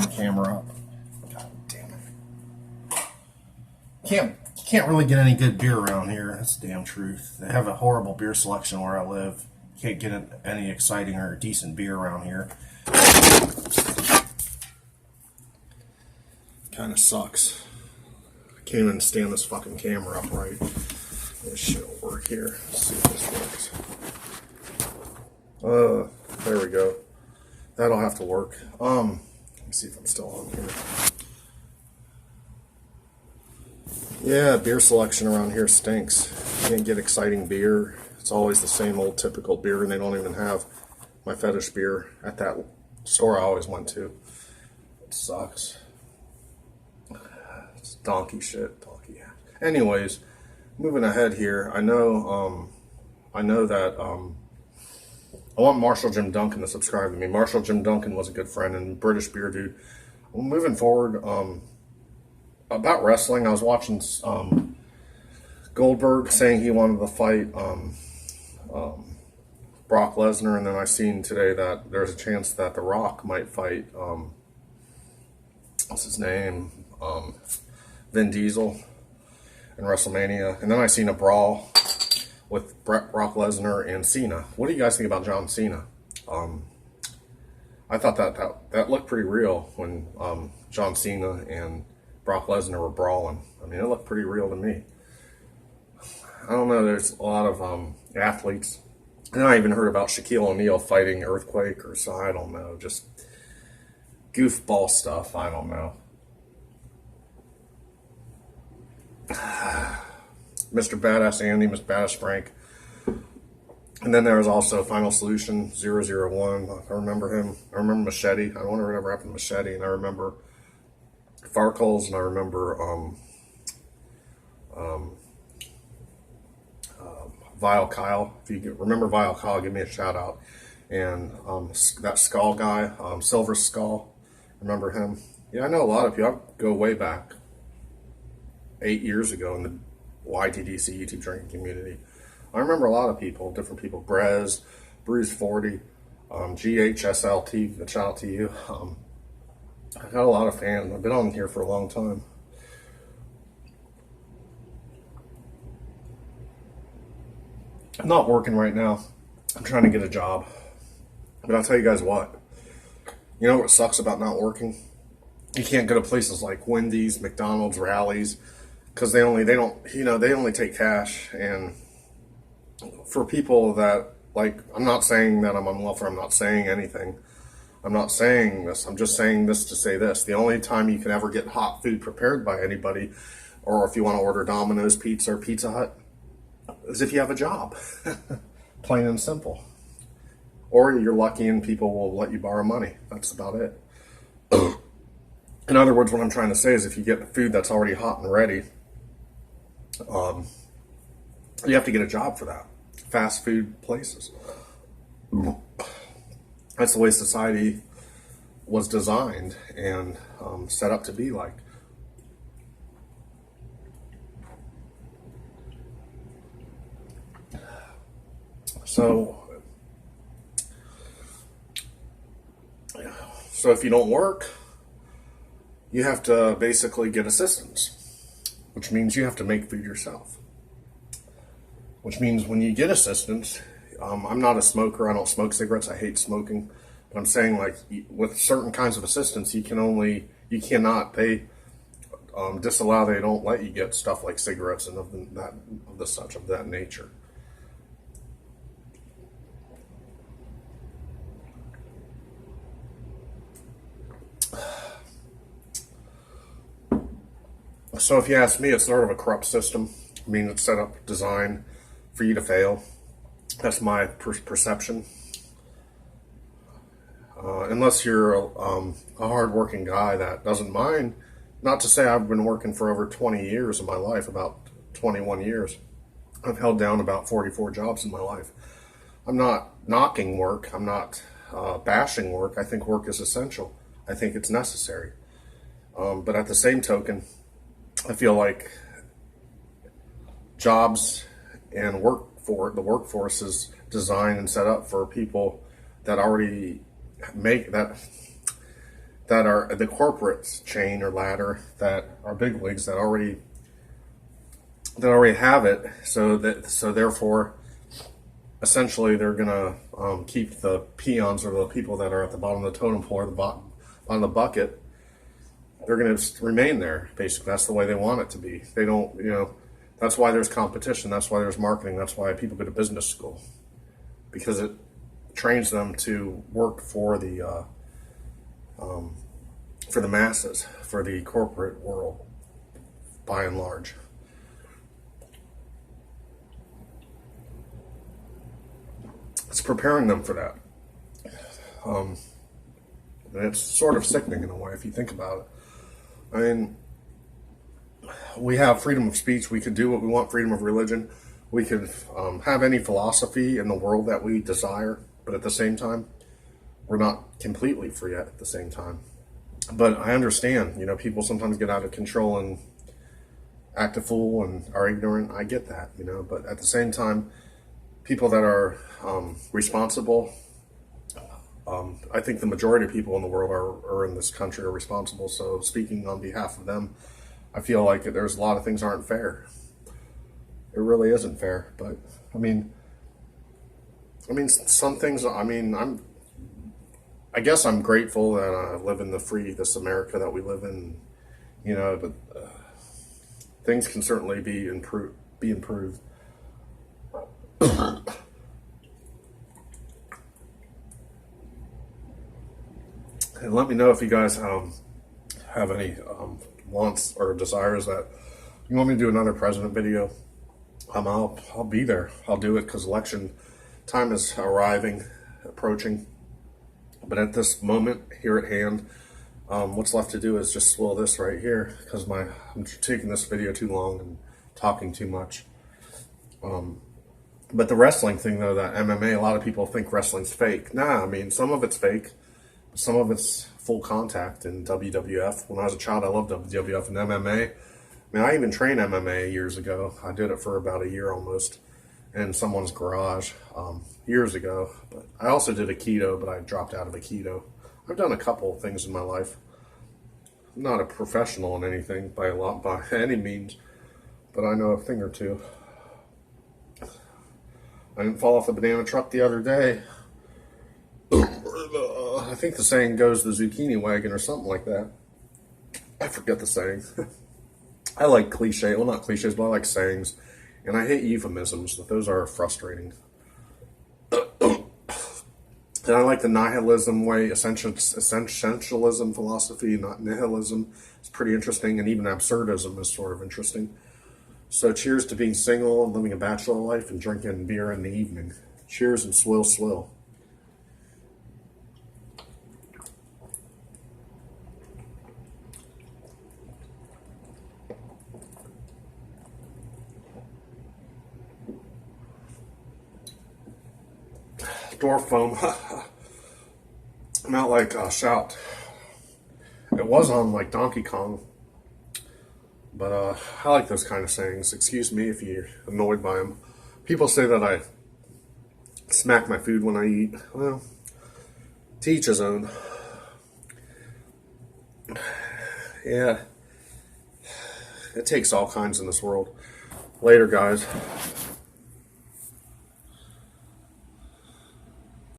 fucking camera up. God damn it. Can't really get any good beer around here. That's the damn truth. They have a horrible beer selection where I live. Can't get any exciting or decent beer around here. Kind of sucks. I can't even stand this fucking camera upright. This shit will work here. Let's see if this works. There we go. That'll have to work. Let me see if I'm still on here. Yeah, beer selection around here stinks. Can't get exciting beer. It's always the same old typical beer, and they don't even have my fetish beer at that store I always went to. It sucks. It's donkey shit. Donkey. Anyways, moving ahead here, I know that I want Marshall Jim Duncan to subscribe to me. Marshall Jim Duncan was a good friend and British beer dude. Well, moving forward, about wrestling, I was watching Goldberg saying he wanted to fight Brock Lesnar, and then I seen today that there's a chance that The Rock might fight what's his name, Vin Diesel in WrestleMania, and then I seen a brawl with Brock Lesnar and Cena. What do you guys think about John Cena? I thought that looked pretty real when John Cena and Brock Lesnar were brawling. I mean, it looked pretty real to me. I don't know. There's a lot of athletes. And I even heard about Shaquille O'Neal fighting Earthquake or so. I don't know. Just goofball stuff. I don't know. Mr. Badass Andy, Mr. Badass Frank. And then there was also Final Solution 001. I remember him. I remember Machete. I wonder whatever happened to Machete. And I remember Farkles, and I remember Vile Kyle. If you remember Vile Kyle, give me a shout out. And that Skull guy, Silver Skull, remember him? Yeah, I know a lot of people. I go way back, 8 years ago in the YTDC YouTube drinking community. I remember a lot of people, different people. Brez, Bruce 40, GHSLT. Shout out to you. I've got a lot of fans. I've been on here for a long time. I'm not working right now. I'm trying to get a job. But I'll tell you guys what. You know what sucks about not working? You can't go to places like Wendy's, McDonald's, Rallies, because they only take cash. And for people that, like, I'm not saying that I'm on welfare. I'm not saying anything. I'm not saying this. I'm just saying this to say this. The only time you can ever get hot food prepared by anybody, or if you want to order Domino's Pizza or Pizza Hut, is if you have a job. Plain and simple. Or you're lucky and people will let you borrow money. That's about it. In other words, what I'm trying to say is if you get food that's already hot and ready, you have to get a job for that. Fast food places. That's the way society was designed and set up to be like. So if you don't work, you have to basically get assistance, which means you have to make food yourself. Which means when you get assistance, I'm not a smoker. I don't smoke cigarettes. I hate smoking. But I'm saying, like, with certain kinds of assistance, you cannot disallow. They don't let you get stuff like cigarettes and of that nature. So if you ask me, it's sort of a corrupt system. I mean, it's set up, designed for you to fail. That's my perception. Unless you're a hard-working guy that doesn't mind. Not to say I've been working for over 20 years of my life, about 21 years. I've held down about 44 jobs in my life. I'm not knocking work. I'm not bashing work. I think work is essential. I think it's necessary. But at the same token, I feel like jobs and the workforce is designed and set up for people that already that are the corporate chain or ladder that are bigwigs that already have it. So therefore, essentially, they're gonna keep the peons or the people that are at the bottom of the totem pole or the bottom of the bucket. They're going to remain there. Basically, that's the way they want it to be. They don't, that's why there's competition. That's why there's marketing. That's why people go to business school, because it trains them to work for the masses, for the corporate world, by and large. It's preparing them for that. And it's sort of sickening in a way if you think about it. I mean, we have freedom of speech. We could do what we want, freedom of religion. We could have any philosophy in the world that we desire, but at the same time, we're not completely free at the same time. But I understand, people sometimes get out of control and act a fool and are ignorant. I get that, but at the same time, people that are responsible, I think the majority of people in the world are in this country are responsible. So speaking on behalf of them, I feel like there's a lot of things aren't fair. It really isn't fair. But I mean, some things. I guess I'm grateful that I live in this America that we live in. But things can certainly be improved. And let me know if you guys have any wants or desires that you want me to do another president video. I'll be there. I'll do it because election time is approaching. But at this moment here at hand, what's left to do is just swill this right here because I'm taking this video too long and talking too much. But the wrestling thing though, that MMA, a lot of people think wrestling's fake. Nah, some of it's fake. Some of it's full contact in WWF. When I was a child, I loved WWF and MMA. I even trained MMA years ago. I did it for about a year almost in someone's garage years ago. But I also did Aikido, but I dropped out of Aikido. I've done a couple of things in my life. I'm not a professional in anything by any means, but I know a thing or two. I didn't fall off the banana truck the other day. I think the saying goes the zucchini wagon or something like that. I forget the saying. I like cliche. Well, not cliches, but I like sayings. And I hate euphemisms. Those are frustrating. And I like the nihilism way, essentialism philosophy, not nihilism. It's pretty interesting. And even absurdism is sort of interesting. So cheers to being single and living a bachelor life and drinking beer in the evening. Cheers and swill, swill. Door foam. I'm out like Shout. It was on like Donkey Kong. But I like those kind of sayings. Excuse me if you're annoyed by them. People say that I smack my food when I eat. Well, to each his own. Yeah. It takes all kinds in this world. Later, guys.